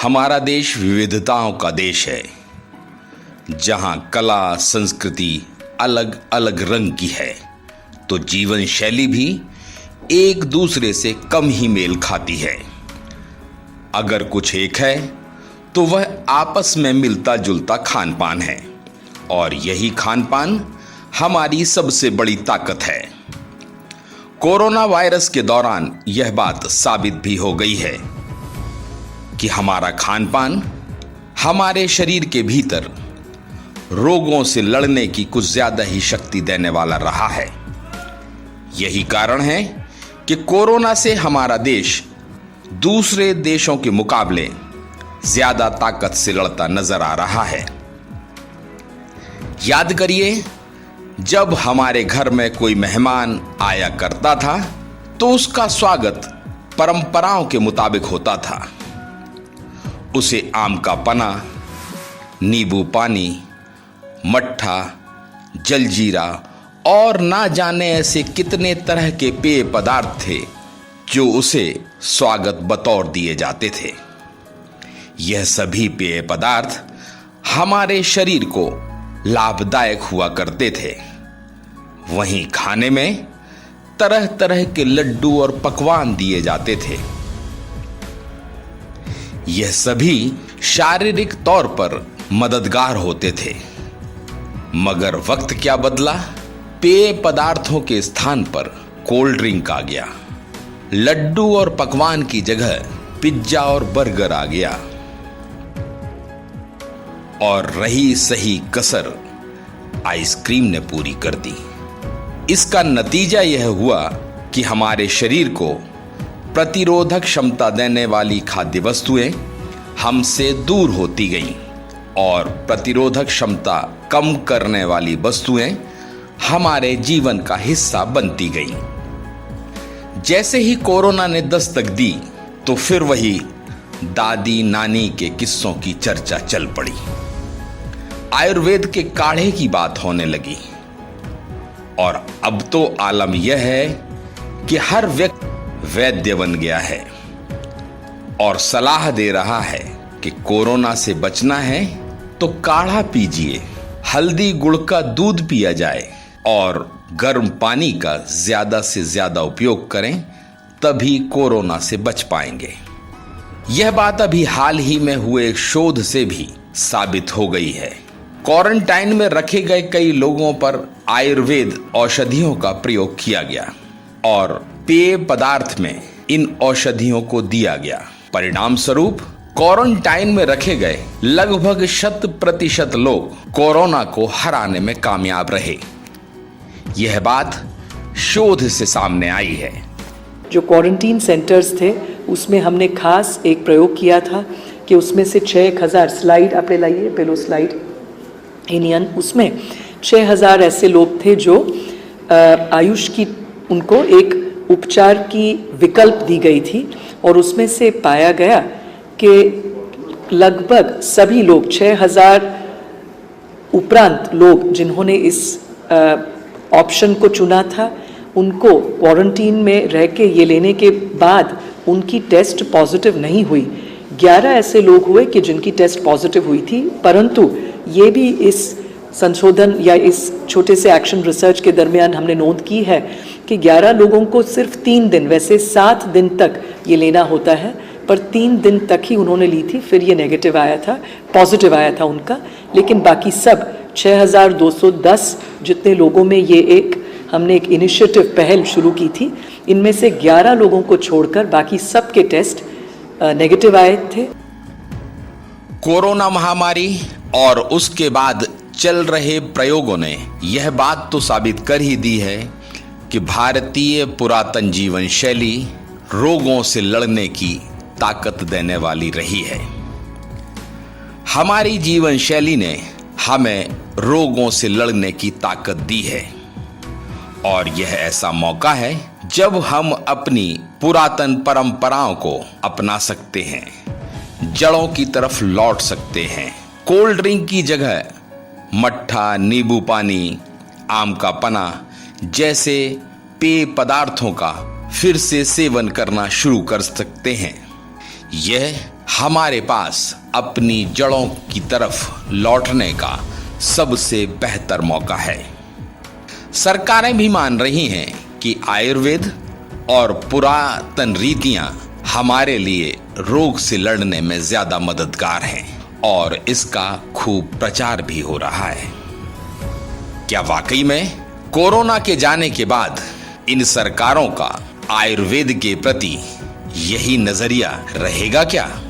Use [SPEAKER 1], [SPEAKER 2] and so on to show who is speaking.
[SPEAKER 1] हमारा देश विविधताओं का देश है, जहां कला संस्कृति अलग अलग रंग की है, तो जीवन शैली भी एक दूसरे से कम ही मेल खाती है। अगर कुछ एक है तो वह आपस में मिलता जुलता खान पान है, और यही खान पान हमारी सबसे बड़ी ताकत है। कोरोना वायरस के दौरान यह बात साबित भी हो गई है कि हमारा खान पान हमारे शरीर के भीतर रोगों से लड़ने की कुछ ज्यादा ही शक्ति देने वाला रहा है। यही कारण है कि कोरोना से हमारा देश दूसरे देशों के मुकाबले ज्यादा ताकत से लड़ता नजर आ रहा है। याद करिए, जब हमारे घर में कोई मेहमान आया करता था तो उसका स्वागत परंपराओं के मुताबिक होता था। उसे आम का पना, नींबू पानी, मट्ठा, जलजीरा और ना जाने ऐसे कितने तरह के पेय पदार्थ थे जो उसे स्वागत बतौर दिए जाते थे। यह सभी पेय पदार्थ हमारे शरीर को लाभदायक हुआ करते थे। वहीं खाने में तरह तरह के लड्डू और पकवान दिए जाते थे। यह सभी शारीरिक तौर पर मददगार होते थे। मगर वक्त क्या बदला, पेय पदार्थों के स्थान पर कोल्ड ड्रिंक आ गया। लड्डू और पकवान की जगह पिज्जा और बर्गर आ गया। और रही सही कसर आइसक्रीम ने पूरी कर दी। इसका नतीजा यह हुआ कि हमारे शरीर को प्रतिरोधक क्षमता देने वाली खाद्य वस्तुएं हमसे दूर होती गईं और प्रतिरोधक क्षमता कम करने वाली वस्तुएं हमारे जीवन का हिस्सा बनती गईं। जैसे ही कोरोना ने दस्तक दी तो फिर वही दादी नानी के किस्सों की चर्चा चल पड़ी। आयुर्वेद के काढ़े की बात होने लगी, और अब तो आलम यह है कि हर व्यक्ति वैद्य बन गया है और सलाह दे रहा है कि कोरोना से बचना है तो काढ़ा पीजिए, हल्दी गुड़ का दूध पिया जाए और गर्म पानी का ज्यादा से ज्यादा उपयोग करें, तभी कोरोना से बच पाएंगे। यह बात अभी हाल ही में हुए एक शोध से भी साबित हो गई है। क्वारंटाइन में रखे गए कई लोगों पर आयुर्वेद औषधियों का प्रयोग किया गया और पेय पदार्थ में इन औषधियों को दिया गया। परिणाम स्वरूप क्वारंटाइन में रखे गए लगभग 100% लोग कोरोना को हराने में कामयाब रहे। यह बात शोध से सामने आई है।
[SPEAKER 2] जो क्वारंटीन सेंटर्स थे उसमें हमने खास एक प्रयोग किया था कि उसमें से 6000 स्लाइड आप ले लाइए, पहलो स्लाइड इंडियन, उसमें 6000 ऐसे लोग थे जो आयुष की उनको एक उपचार की विकल्प दी गई थी, और उसमें से पाया गया कि लगभग सभी लोग 6000 उपरांत लोग जिन्होंने इस ऑप्शन को चुना था, उनको क्वारंटीन में रह के ये लेने के बाद उनकी टेस्ट पॉजिटिव नहीं हुई। 11 ऐसे लोग हुए कि जिनकी टेस्ट पॉजिटिव हुई थी, परंतु ये भी इस संशोधन या इस छोटे से एक्शन रिसर्च के दरमियान हमने नोट की है कि 11 लोगों को सिर्फ 3 दिन, वैसे 7 दिन तक ये लेना होता है, पर 3 दिन तक ही उन्होंने ली थी, फिर ये नेगेटिव आया था, पॉजिटिव आया था उनका। लेकिन बाकी सब 6210 जितने लोगों में ये हमने एक इनिशिएटिव पहल शुरू की थी, इनमें से 11 लोगों को छोड़कर बाकी सब के टेस्ट नेगेटिव आए थे।
[SPEAKER 1] कोरोना महामारी और उसके बाद चल रहे प्रयोगों ने यह बात तो साबित कर ही दी है कि भारतीय पुरातन जीवन शैली रोगों से लड़ने की ताकत देने वाली रही है। हमारी जीवन शैली ने हमें रोगों से लड़ने की ताकत दी है, और यह ऐसा मौका है जब हम अपनी पुरातन परंपराओं को अपना सकते हैं, जड़ों की तरफ लौट सकते हैं। कोल्ड ड्रिंक की जगह मट्ठा, नींबू पानी, आम का पना जैसे पेय पदार्थों का फिर से सेवन करना शुरू कर सकते हैं। यह हमारे पास अपनी जड़ों की तरफ लौटने का सबसे बेहतर मौका है। सरकारें भी मान रही हैं कि आयुर्वेद और पुरातन रीतियां हमारे लिए रोग से लड़ने में ज्यादा मददगार हैं और इसका खूब प्रचार भी हो रहा है। क्या वाकई में कोरोना के जाने के बाद इन सरकारों का आयुर्वेद के प्रति यही नजरिया रहेगा क्या?